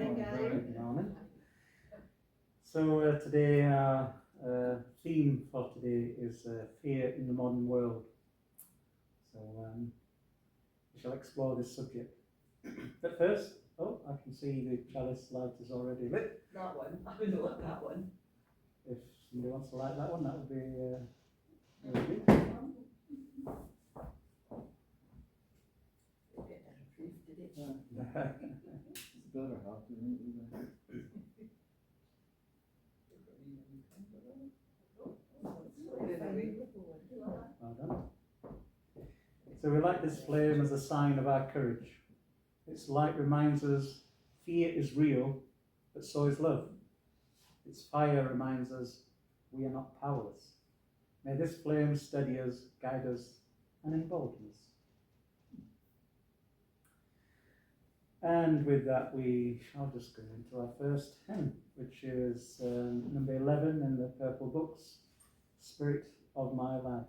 Morning, Gary. Good morning. So today our theme for today is fear in the modern world. So we shall explore this subject. But first, I can see the chalice light is already lit. That one. I would love that one. If somebody wants to light that one, that would be very good. It's better half, isn't it? Well done. So we light this flame as a sign of our courage. Its light reminds us fear is real, but so is love. Its fire reminds us we are not powerless. May this flame steady us, guide us, and embolden us. And with that, we shall just go into our first hymn, which is number 11 in the Purple Books, Spirit of My Life.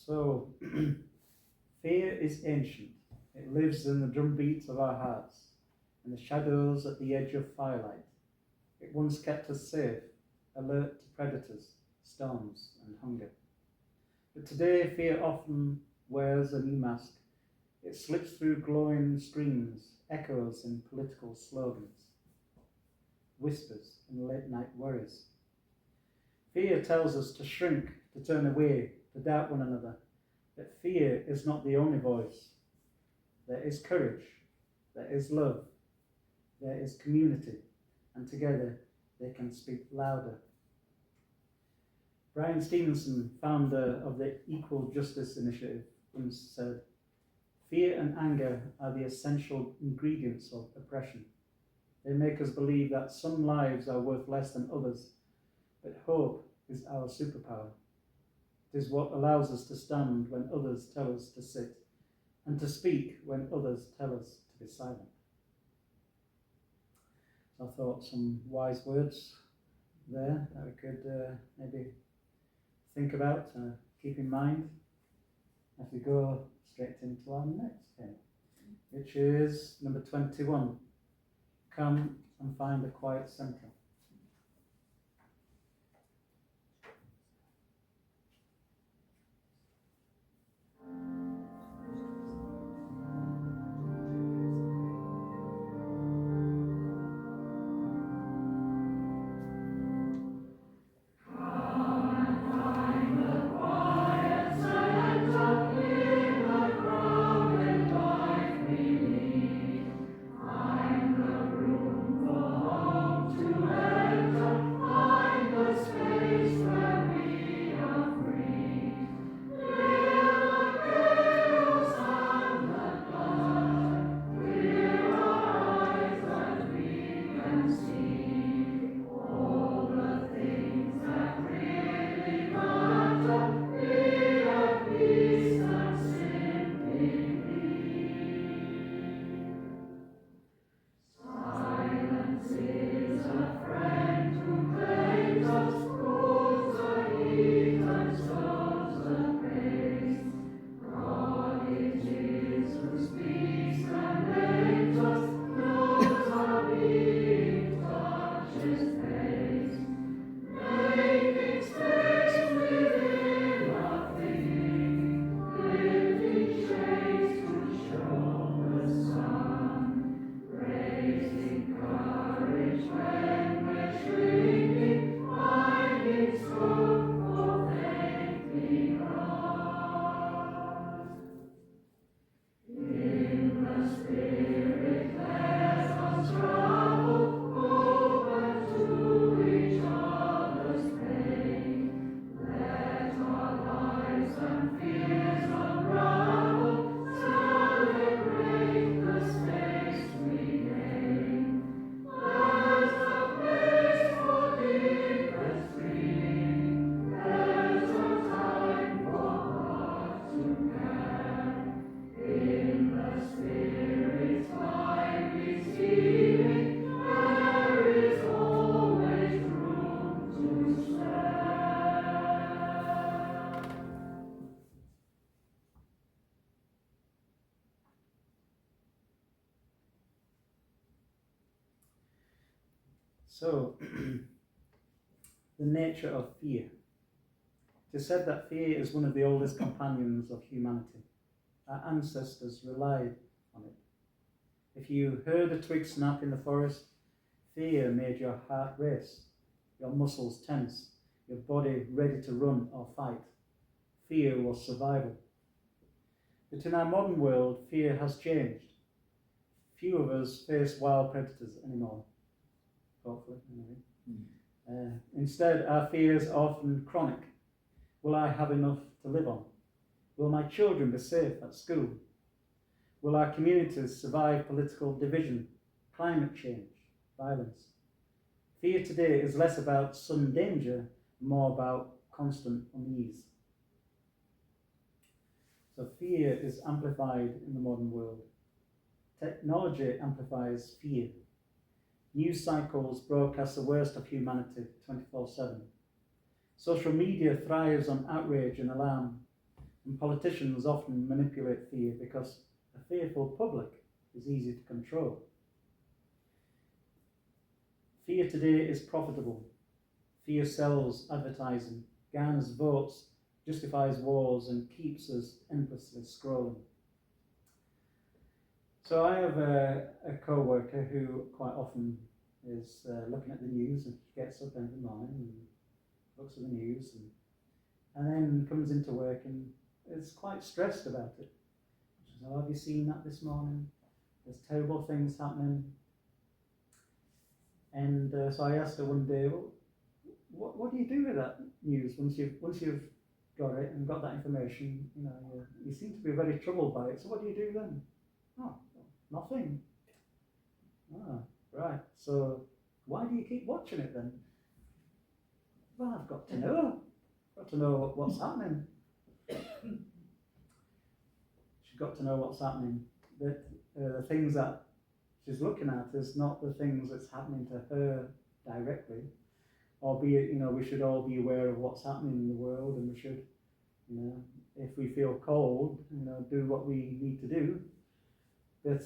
So, fear is ancient. It lives in the drumbeats of our hearts, in the shadows at the edge of firelight. It once kept us safe, alert to predators, storms, and hunger. But today, fear often wears a new mask. It slips through glowing screens, echoes in political slogans, whispers in late-night worries. Fear tells us to shrink, to turn away, to doubt one another. But fear is not the only voice. There is courage, there is love, there is community, and together they can speak louder. Brian Stevenson, founder of the Equal Justice Initiative, once said, "Fear and anger are the essential ingredients of oppression. They make us believe that some lives are worth less than others, but hope is our superpower. It is what allows us to stand when others tell us to sit, and to speak when others tell us to be silent." So I thought some wise words there that we could maybe think about, keep in mind as we go straight into our next hymn, which is number 21, Come and Find a Quiet Centre. To So, the nature of fear. It is said that fear is one of the oldest companions of humanity. Our ancestors relied on it. If you heard a twig snap in the forest, fear made your heart race, your muscles tense, your body ready to run or fight. Fear was survival. But in our modern world, fear has changed. Few of us face wild predators anymore, hopefully, anyway. Instead, our fears are often chronic. Will I have enough to live on? Will my children be safe at school? Will our communities survive political division, climate change, violence? Fear today is less about sudden danger, more about constant unease. So fear is amplified in the modern world. Technology amplifies fear. News cycles broadcast the worst of humanity 24/7. Social media thrives on outrage and alarm, and politicians often manipulate fear because a fearful public is easy to control. Fear today is profitable. Fear sells advertising, garners votes, justifies wars, and keeps us endlessly scrolling. So I have a co-worker who quite often is looking at the news, and she gets up every morning and looks at the news and then comes into work and is quite stressed about it. She says, "Oh, have you seen that this morning? There's terrible things happening." And so I asked her one day, "Well, what do you do with that news once you've got it and got that information? You seem to be very troubled by it. So what do you do then?" "Oh, nothing." "Ah, right. So why do you keep watching it then?" "Well, I've got to know. Got to know what's happening." She's got to know what's happening. That the things that she's looking at is not the things that's happening to her directly. Albeit, we should all be aware of what's happening in the world, and we should, if we feel cold, do what we need to do. But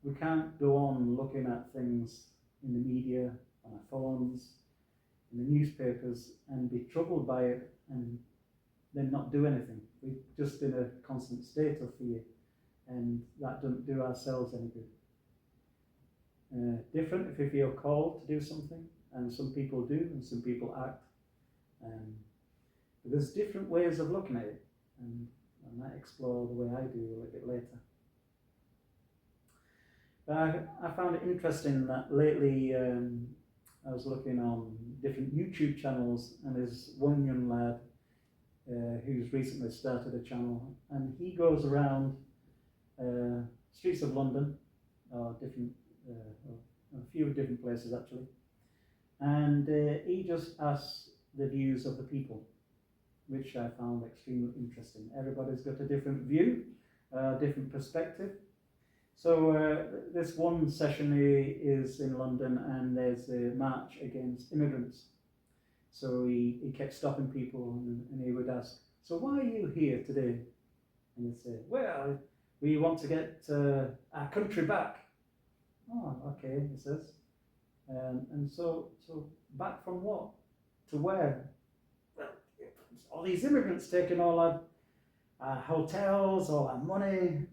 we can't go on looking at things in the media, on our phones, in the newspapers, and be troubled by it and then not do anything. We're just in a constant state of fear, and that doesn't do ourselves any good. Different if we feel called to do something, and some people do, and some people act. But there's different ways of looking at it, and I might explore the way I do a little bit later. But I found it interesting that lately I was looking on different YouTube channels, and there's one young lad who's recently started a channel, and he goes around streets of London, or a few different places actually, and he just asks the views of the people, which I found extremely interesting. Everybody's got a different view, different perspective. So this one session is in London, and there's a march against immigrants. So he kept stopping people, and he would ask, "So why are you here today?" And they'd say, "Well, we want to get our country back." "Oh, okay," he says. And so back from what? To where? "Well, all these immigrants taking all our hotels, all our money."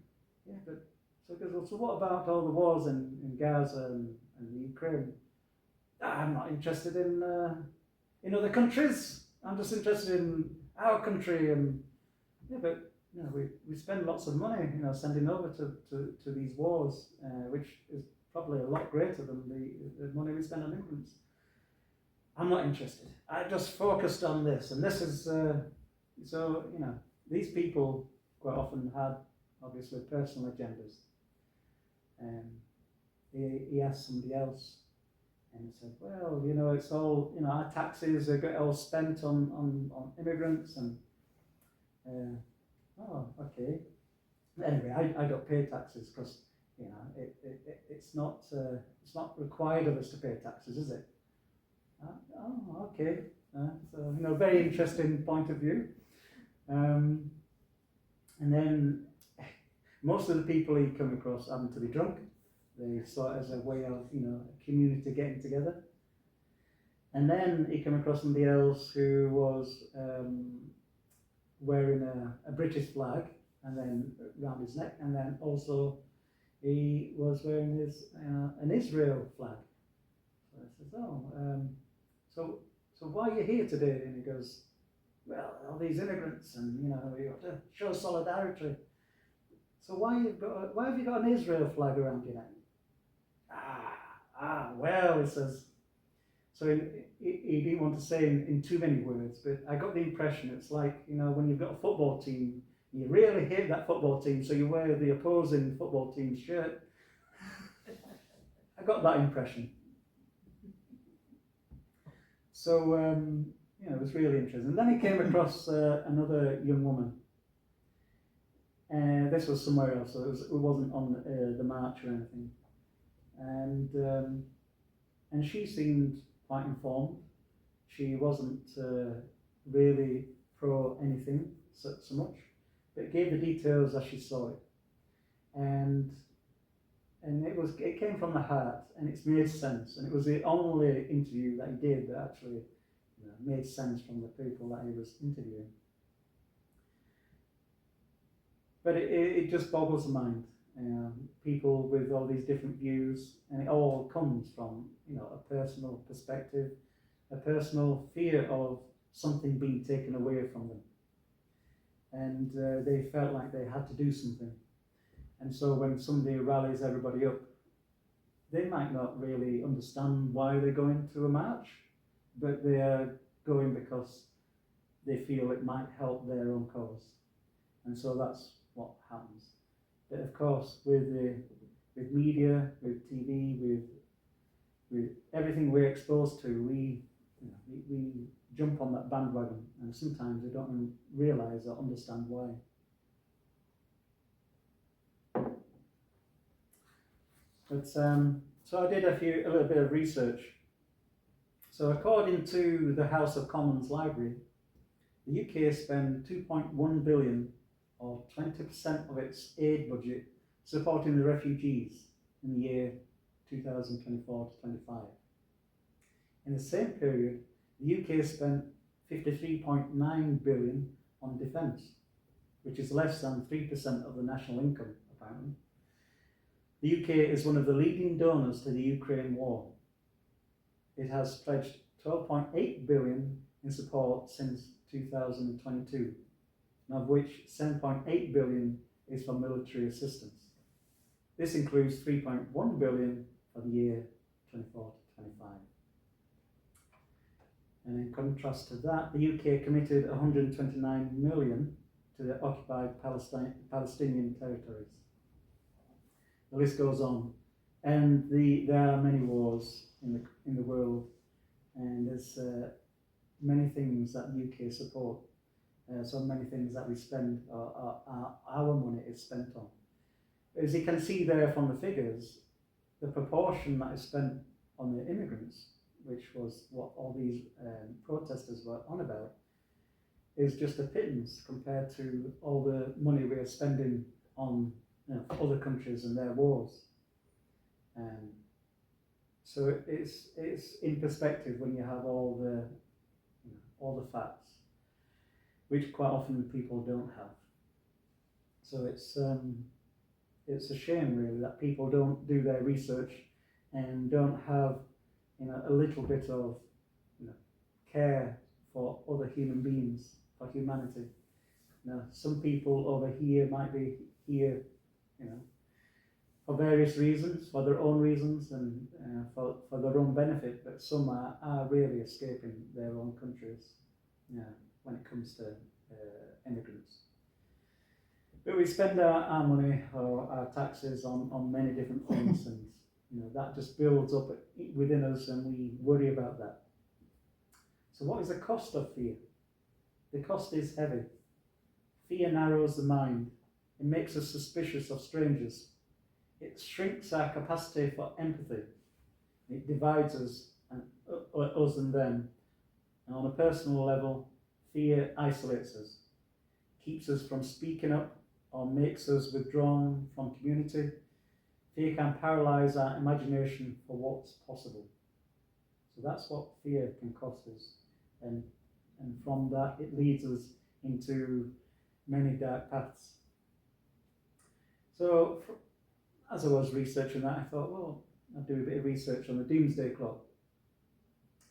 "Yeah, but..." So he goes, "Well, so what about all the wars in Gaza and the Ukraine?" "I'm not interested in other countries. I'm just interested in our country." And yeah, but we spend lots of money, sending over to these wars, which is probably a lot greater than the money we spend on immigrants. "I'm not interested. I just focused on this, and this is these people quite often had obviously personal agendas." He asked somebody else, and he said, "Well, it's all, our taxes are all spent on immigrants," and "Oh, okay. Anyway, I don't pay taxes because it's not required of us to pay taxes, is it?" "Oh, okay." So very interesting point of view. And then most of the people he come across happen to be drunk. They saw it as a way of a community getting together. And then he came across somebody else who was wearing a British flag and then round his neck, and then also he was wearing his an Israel flag. So I says, so why are you here today? And he goes, well, all these immigrants, and you got to show solidarity. So why have you got an Israel flag around your neck? Well, he says. So he didn't want to say in too many words, but I got the impression it's like, when you've got a football team, you really hate that football team, so you wear the opposing football team's shirt. I got that impression. So, it was really interesting. And then he came across another young woman. This was somewhere else, so it wasn't on the march or anything. And she seemed quite informed. She wasn't really pro anything so much, but gave the details as she saw it. And it came from the heart, and it's made sense. And it was the only interview that he did that actually made sense from the people that he was interviewing. But it just boggles the mind. People with all these different views, and it all comes from a personal perspective, a personal fear of something being taken away from them, and they felt like they had to do something. And so when somebody rallies everybody up, they might not really understand why they're going to a march, but they are going because they feel it might help their own cause, and so that's what happens. But of course, with media, with TV, with everything we're exposed to, we jump on that bandwagon, and sometimes we don't even realise or understand why. But so I did a little bit of research. So according to the House of Commons Library, the UK spent 2.1 billion, or 20% of its aid budget, supporting the refugees in the year 2024 to 25. In the same period, the UK spent 53.9 billion on defence, which is less than 3% of the national income, apparently. The UK is one of the leading donors to the Ukraine war. It has pledged 12.8 billion in support since 2022, of which 7.8 billion is for military assistance. This includes 3.1 billion for the year 24 to 25. And in contrast to that, the UK committed 129 million to the occupied Palestinian territories. The list goes on, and there are many wars in the world, and there's many things that the UK support. So many things that we spend, our money is spent on. As you can see there from the figures, the proportion that is spent on the immigrants, which was what all these protesters were on about, is just a pittance compared to all the money we are spending on other countries and their wars. So it's in perspective when you have all the facts, which quite often people don't have. So it's a shame really that people don't do their research and don't have a little bit of care for other human beings, for humanity. Some people over here might be here for various reasons, for their own reasons, and for their own benefit, but some are really escaping their own countries when it comes to immigrants. But we spend our money or our taxes on many different things, and that just builds up within us, and we worry about that. So what is the cost of fear? The cost is heavy. Fear narrows the mind. It makes us suspicious of strangers. It shrinks our capacity for empathy. It divides us and them. And on a personal level, fear isolates us, keeps us from speaking up, or makes us withdrawn from community. Fear can paralyze our imagination for what's possible. So that's what fear can cost us, and from that it leads us into many dark paths. So as I was researching that, I thought, well, I'll do a bit of research on the doomsday clock.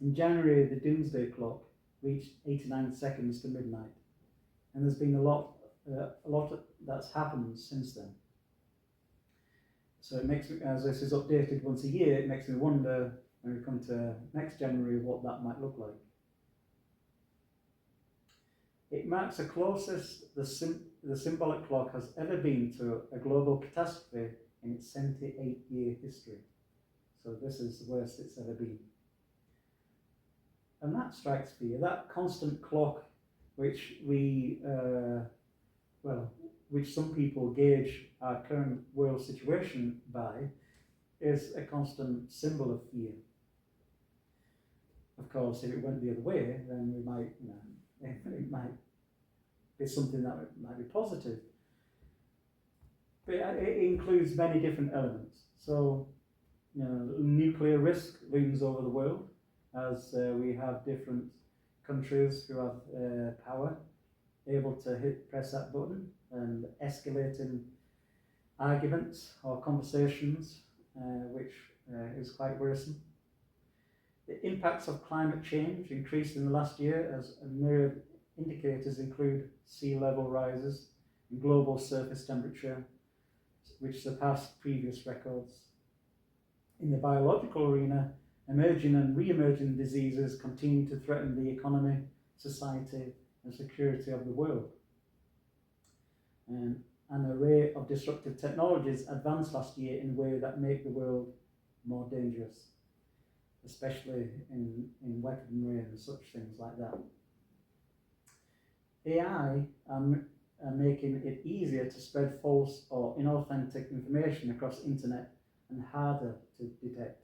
In January, the doomsday clock reached 89 seconds to midnight, and there's been a lot that's happened since then. So it makes me, as this is updated once a year, it makes me wonder when we come to next January what that might look like. It marks the closest the symbolic clock has ever been to a global catastrophe in its 78-year history. So this is the worst it's ever been. And that strikes fear, that constant clock which which some people gauge our current world situation by, is a constant symbol of fear. Of course, if it went the other way, then we might, it might be something that might be positive. But it includes many different elements. So, nuclear risk looms over the world as we have different countries who have power, able to press that button and escalating arguments or conversations, which is quite worrisome. The impacts of climate change increased in the last year as myriad indicators include sea level rises and global surface temperature, which surpassed previous records. In the biological arena, emerging and re-emerging diseases continue to threaten the economy, society, and security of the world. An array of disruptive technologies advanced last year in a way that make the world more dangerous, especially in weaponry and such things like that. AI are making it easier to spread false or inauthentic information across the internet and harder to detect.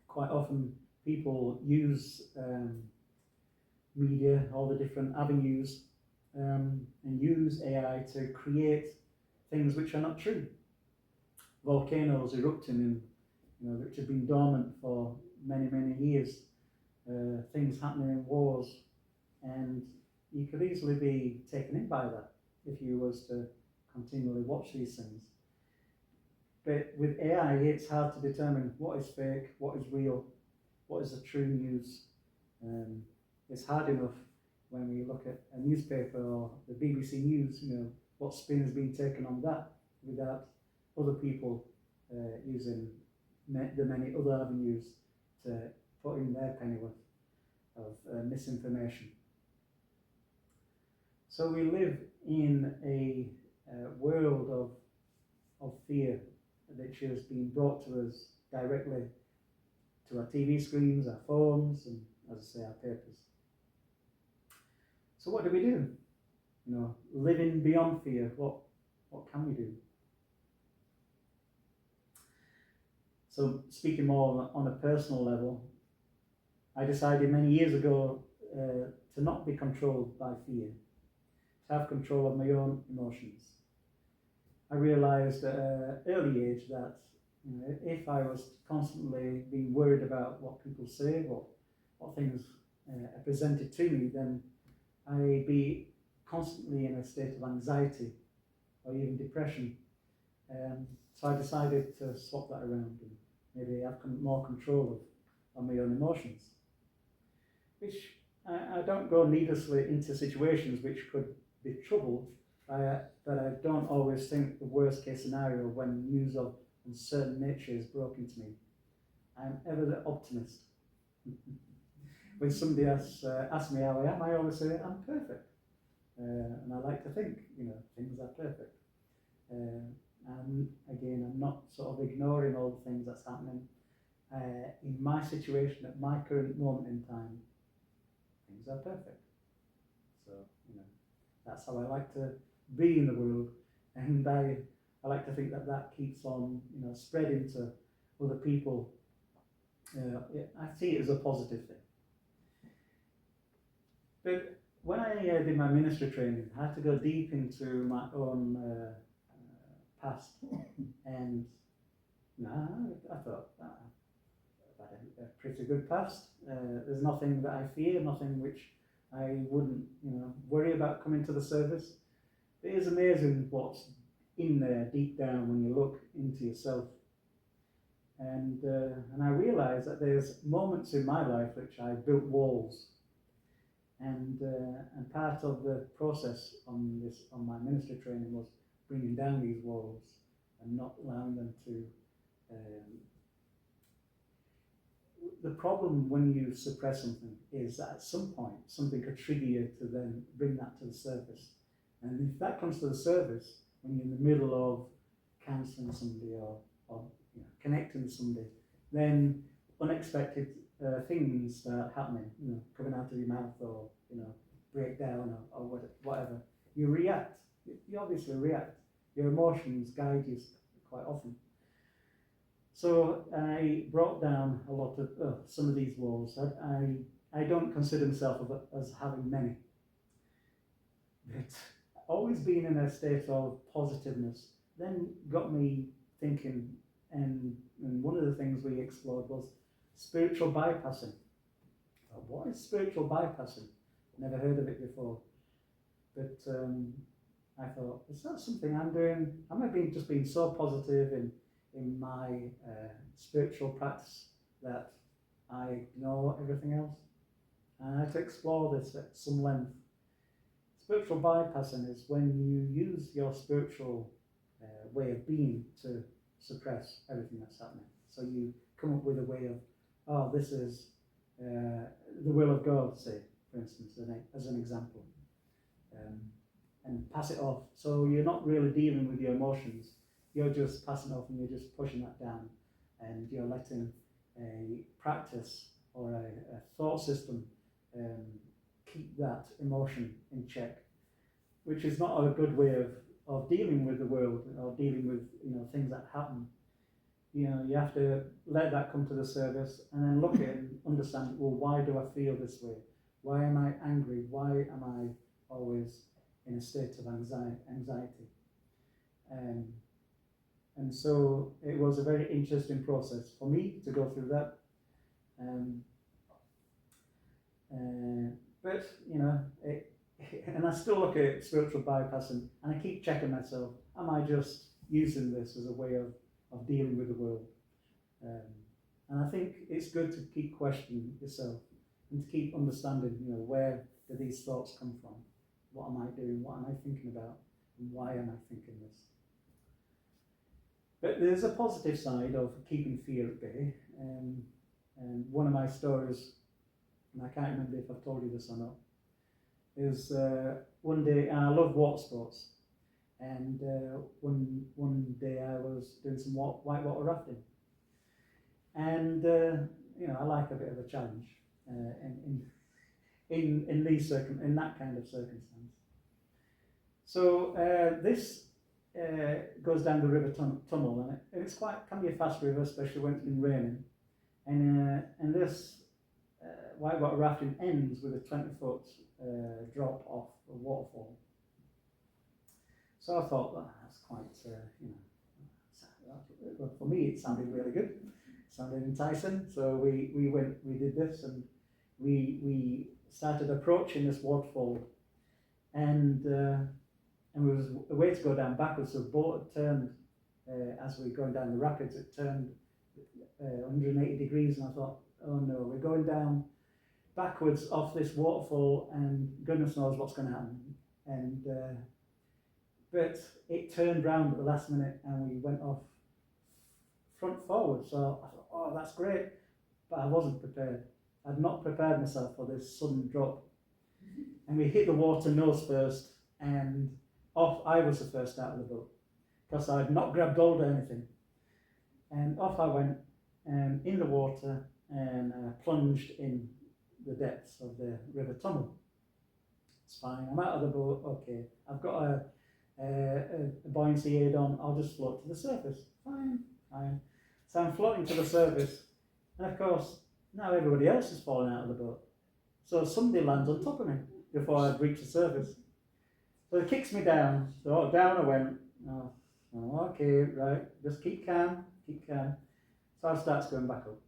Quite often people use media, all the different avenues, and use AI to create things which are not true. Volcanoes erupting, which have been dormant for many, many years. Things happening in wars, and you could easily be taken in by that if you was to continually watch these things. But with AI, it's hard to determine what is fake, what is real, what is the true news. It's hard enough when we look at a newspaper or the BBC News, what spin has been taken on that without other people using the many other avenues to put in their pennyworth of misinformation. So we live in a world of fear which has been brought to us directly to our TV screens, our phones, and, as I say, our papers. So what do we do? Living beyond fear, what can we do? So speaking more on a personal level, I decided many years ago to not be controlled by fear, to have control of my own emotions. I realised at an early age that if I was constantly being worried about what people say, what things are presented to me, then I'd be constantly in a state of anxiety or even depression. So I decided to swap that around and maybe have more control of my own emotions. Which I don't go needlessly into situations which could be trouble, but I don't always think the worst case scenario when news of uncertain nature is broken to me. I'm ever the optimist. When somebody asks me how I am, I always say I'm perfect. And I like to think, things are perfect. And again, I'm not sort of ignoring all the things that's happening. In my situation, at my current moment in time, things are perfect. So, that's how I like to be in the world. And I like to think that keeps on, spreading to other people. I see it as a positive thing. But when I did my ministry training, I had to go deep into my own past. And I thought, a pretty good past. There's nothing that I fear, nothing which I wouldn't, worry about coming to the service. It is amazing what's in there deep down when you look into yourself. And I realise that there's moments in my life which I built walls. And part of the process on my ministry training was bringing down these walls and not allowing them to. The problem when you suppress something is that at some point something could trigger you to then bring that to the surface. And if that comes to the surface when you're in the middle of counselling somebody or connecting with somebody, then unexpected things start happening, coming out of your mouth or break down or whatever. You react. You obviously react. Your emotions guide you quite often. So I brought down a lot of some of these walls. I don't consider myself as having many, but always being in a state of positiveness then got me thinking. And one of the things we explored was spiritual bypassing. What is spiritual bypassing? Never heard of it before. But I thought, is that something I'm doing? Am I just being so positive in my spiritual practice that I ignore everything else? And I had to explore this at some length. Spiritual bypassing is when you use your spiritual way of being to suppress everything that's happening. So you come up with a way of, this is the will of God, say, for instance, as an example, and pass it off. So you're not really dealing with your emotions. You're just passing off and you're just pushing that down, and you're letting a practice or a thought system keep that emotion in check, which is not a good way of dealing with the world or dealing with things that happen. You have to let that come to the surface and then look at it and understand, well, why do I feel this way? Why am I angry? Why am I always in a state of anxiety? And so it was a very interesting process for me to go through that. But and I still look at spiritual bypassing, and I keep checking myself. Am I just using this as a way of dealing with the world? And I think it's good to keep questioning yourself and to keep understanding, where do these thoughts come from? What am I doing? What am I thinking about? And why am I thinking this? But there's a positive side of keeping fear at bay. And one of my stories, and I can't remember if I've told you this or not, is one day, and I love water sports, and one day I was doing some whitewater rafting, and I like a bit of a challenge in that kind of circumstance. So this goes down the river tunnel, and it's can be a fast river, especially when it's been raining, and this whitewater rafting ends with a 20-foot drop off a waterfall. So I thought, well, that's quite, well, for me it sounded really good, it sounded enticing. So we did this, and we started approaching this waterfall, and there was a way to go down backwards. So the boat turned as we were going down the rapids. It turned 180 degrees, and I thought, oh no, we're going down backwards off this waterfall, and goodness knows what's going to happen. And but it turned round at the last minute, and we went off front forward. So I thought, oh, that's great, but I wasn't prepared. I'd not prepared myself for this sudden drop, and we hit the water nose first, and off. I was the first out of the boat because I had not grabbed hold of anything, and off I went in the water and plunged in the depths of the river tunnel. It's fine, I'm out of the boat, okay, I've got a buoyancy aid on, I'll just float to the surface, fine. So I'm floating to the surface, and of course now everybody else is falling out of the boat, so somebody lands on top of me before I'd reach the surface. So it kicks me down, so down I went. Okay, right, just keep calm. So I start going back up.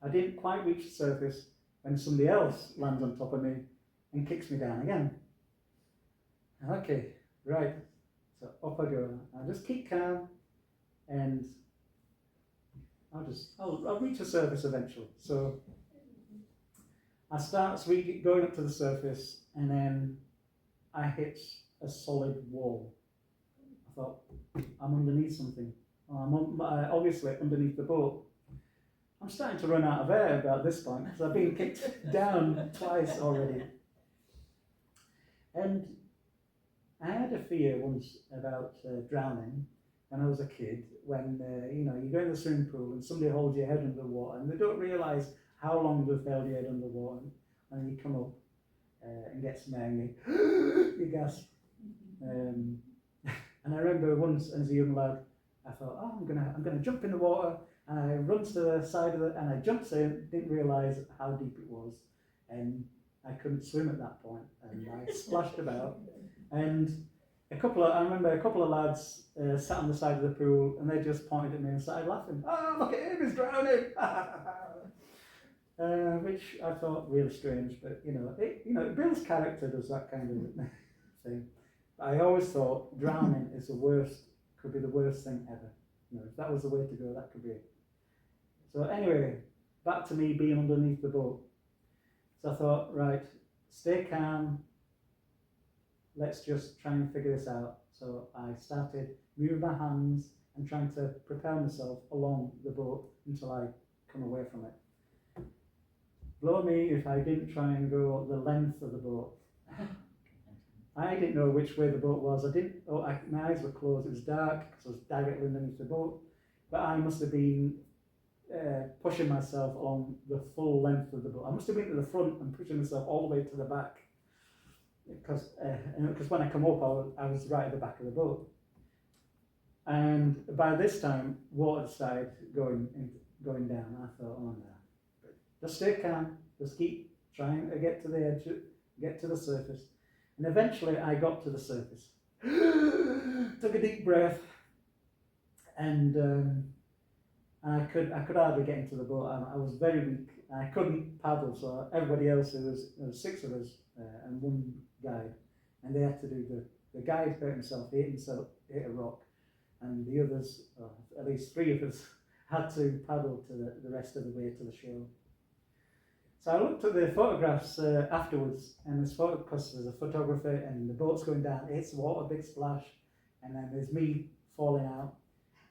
I didn't quite reach the surface when somebody else lands on top of me and kicks me down again. Okay, right. So up I go. I'll just keep calm, and I'll reach the surface eventually. So I start going up to the surface, and then I hit a solid wall. I thought, I'm underneath something. I'm obviously underneath the boat. I'm starting to run out of air about this point because I've been kicked down twice already. And I had a fear once about drowning when I was a kid, when you go in the swimming pool and somebody holds your head under the water and they don't realise how long they've held your head under water, and then you come up and get some air and you gasp. And I remember once as a young lad, I thought, I'm gonna jump in the water, and I run to the side of it, and I jumped in, didn't realise how deep it was, and I couldn't swim at that point, and I splashed about. And I remember a couple of lads sat on the side of the pool, and they just pointed at me and started laughing. Oh, look at him, he's drowning! Which I thought really strange, but it builds character, does that kind of thing. I always thought drowning is could be the worst thing ever. If that was the way to go, that could be it. So anyway, back to me being underneath the boat. So I thought, right, stay calm. Let's just try and figure this out. So I started moving my hands and trying to propel myself along the boat until I come away from it. Blow me if I didn't try and go the length of the boat. I didn't know which way the boat was. My eyes were closed. It was dark because I was directly underneath the boat. But I must have been pushing myself along the full length of the boat. I must have been to the front and pushing myself all the way to the back. Because when I come up, I was right at the back of the boat. And by this time, water started going down. I thought, oh no. Just stay calm. Just keep trying to get to the edge, get to the surface. And eventually I got to the surface. Took a deep breath, and I could hardly get into the boat. I was very weak. I couldn't paddle, so everybody else, there was 6 of us and one guide, and they had to do the guide hurt himself, he hit a rock, and the others, at least 3 of us, had to paddle to the rest of the way to the shore. So I looked at the photographs afterwards, and because there's a photographer, and the boat's going down, it hits the water, big splash, and then there's me falling out,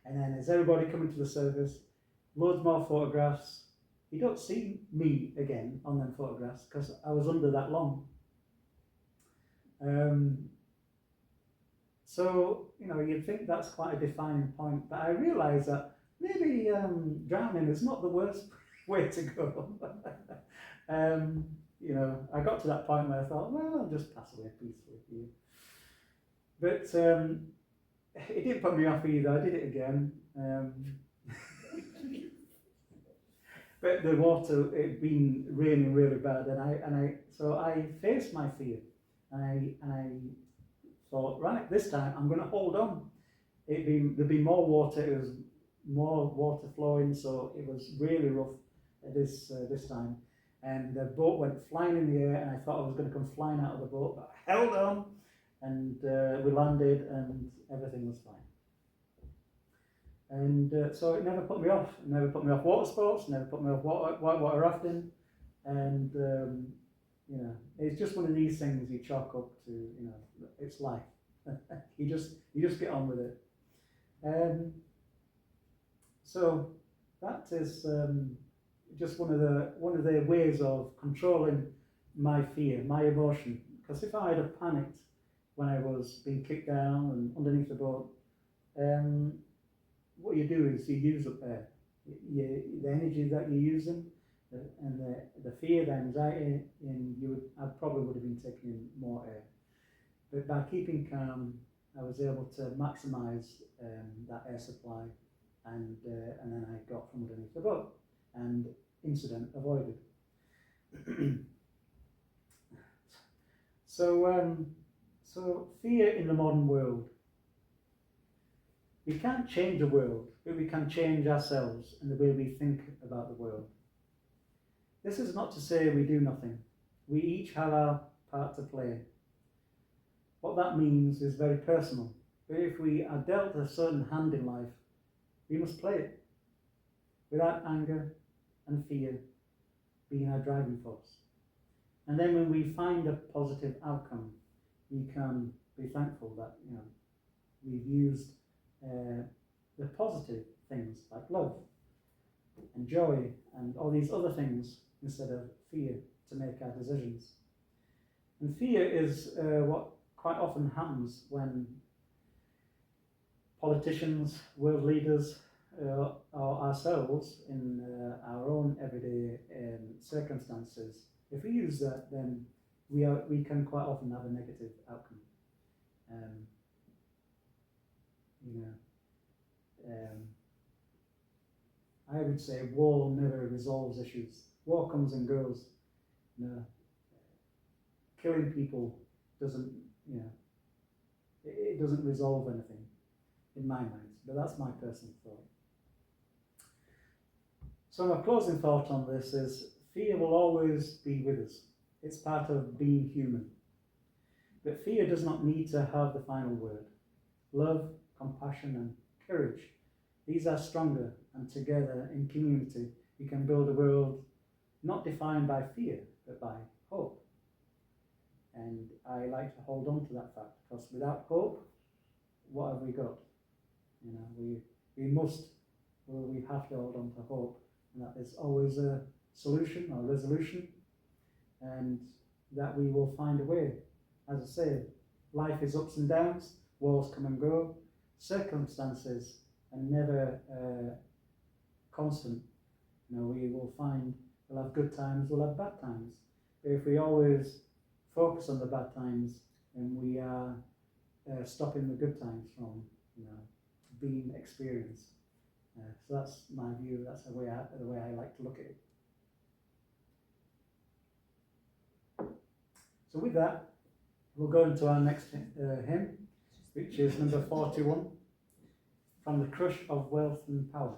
and then there's everybody coming to the surface, loads more photographs. You don't see me again on them photographs because I was under that long. So you'd think that's quite a defining point, but I realised that maybe drowning is not the worst way to go. I got to that point where I thought, well, I'll just pass away peacefully here. But it didn't put me off either. I did it again. But the water, it had been raining really bad, so I faced my fear, and I thought, right, this time I'm going to hold on. There'd be more water. It was more water flowing, so it was really rough this time. And the boat went flying in the air, and I thought I was going to come flying out of the boat, but I held on, and we landed, and everything was fine. And so it never put me off. It never put me off water sports, never put me off whitewater rafting, and it's just one of these things you chalk up to. It's life. you just get on with it. So that is just one of the ways of controlling my fear, my emotion. Because if I had have panicked when I was being kicked down and underneath the boat, what you do is you use up air. The energy that you're using, and the fear, the anxiety, I probably would have been taking in more air. But by keeping calm, I was able to maximise that air supply, and then I got from underneath the boat, and incident avoided. So fear in the modern world. We can't change the world, but we can change ourselves and the way we think about the world. This is not to say we do nothing. We each have our part to play. What that means is very personal. But if we are dealt a certain hand in life, we must play it without anger and fear being our driving force. And then when we find a positive outcome, we can be thankful that we've used the positive things like love and joy and all these other things instead of fear to make our decisions. And fear is what quite often happens when politicians, world leaders, or ourselves in our own everyday circumstances. If we use that, then we can quite often have a negative outcome. I would say war never resolves issues. War comes and goes. Killing people doesn't, it doesn't resolve anything in my mind. But that's my personal thought. So my closing thought on this is fear will always be with us. It's part of being human. But fear does not need to have the final word. Love, compassion and courage, these are stronger, and together in community we can build a world not defined by fear but by hope. And I like to hold on to that fact, because without hope, what have we got? We have to hold on to hope, and that there's always a solution or resolution, and that we will find a way. As I say, life is ups and downs, wars come and go, circumstances are never constant. We will find we'll have good times, we'll have bad times. But if we always focus on the bad times, then we are stopping the good times from being experienced. So that's my view. That's the way I like to look at it. So with that, we'll go into our next hymn, which is number 41, From the Crush of Wealth and Power.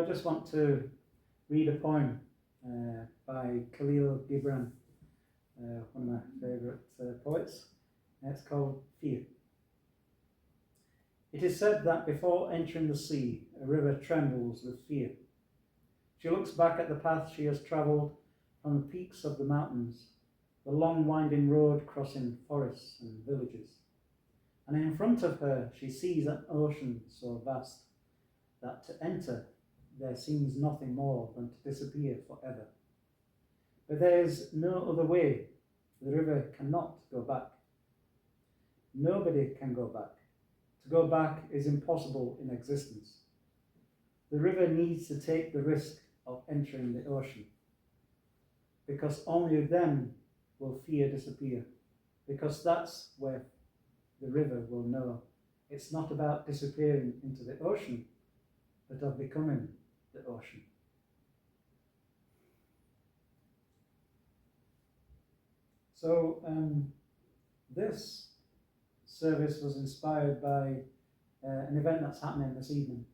just want to read a poem by Khalil Gibran, one of my favourite poets. It's called Fear. It is said that before entering the sea, a river trembles with fear. She looks back at the path she has travelled from the peaks of the mountains, the long winding road crossing forests and villages. And in front of her she sees an ocean so vast that to enter there seems nothing more than to disappear forever. But there is no other way. The river cannot go back. Nobody can go back. To go back is impossible in existence. The river needs to take the risk of entering the ocean, because only then will fear disappear, because that's where the river will know it's not about disappearing into the ocean, but of becoming the ocean. So this service was inspired by an event that's happening this evening,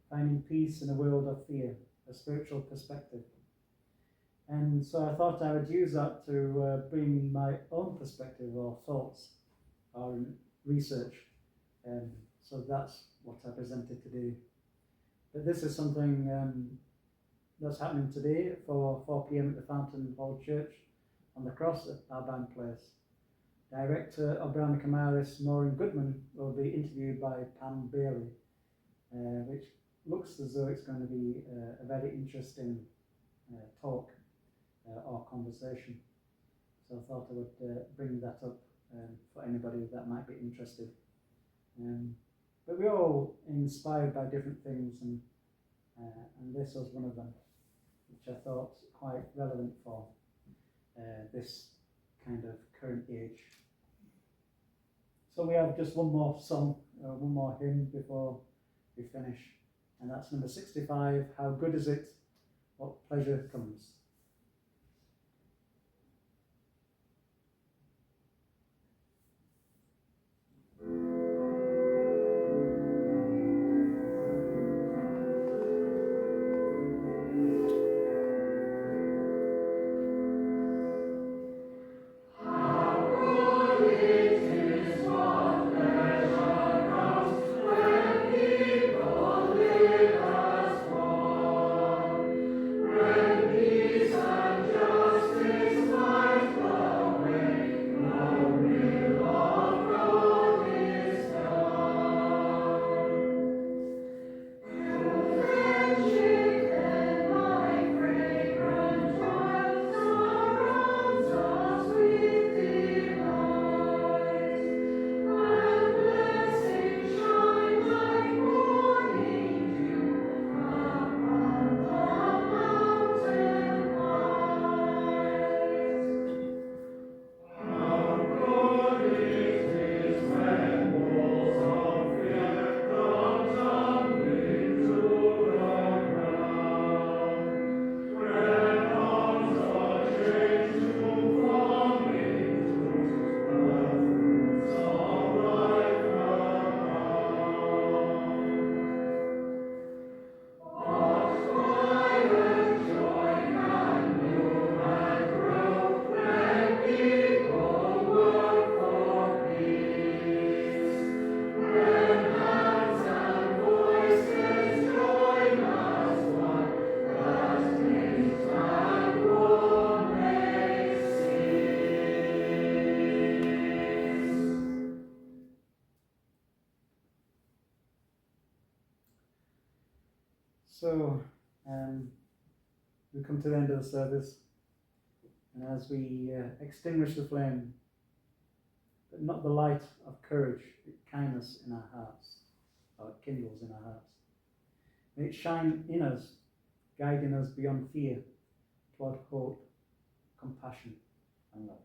Finding Peace in a World of Fear, a Spiritual Perspective. And so I thought I would use that to bring my own perspective or thoughts or research. So that's what I presented today. But this is something that's happening today at 4 p.m. at the Fountain Hall Church on the Cross at Alban Place. Director of Abrahamic Amaris, Maureen Goodman, will be interviewed by Pam Bailey, which looks as though it's going to be a very interesting talk or conversation. So I thought I would bring that up for anybody that might be interested. But we're all inspired by different things, and this was one of them, which I thought quite relevant for this kind of current age. So we have just one more song, one more hymn before we finish, and that's number 65, How Good Is It, What Pleasure Comes. So we come to the end of the service, and as we extinguish the flame, but not the light of courage, but kindness in our hearts, or it kindles in our hearts. May it shine in us, guiding us beyond fear toward hope, compassion, and love.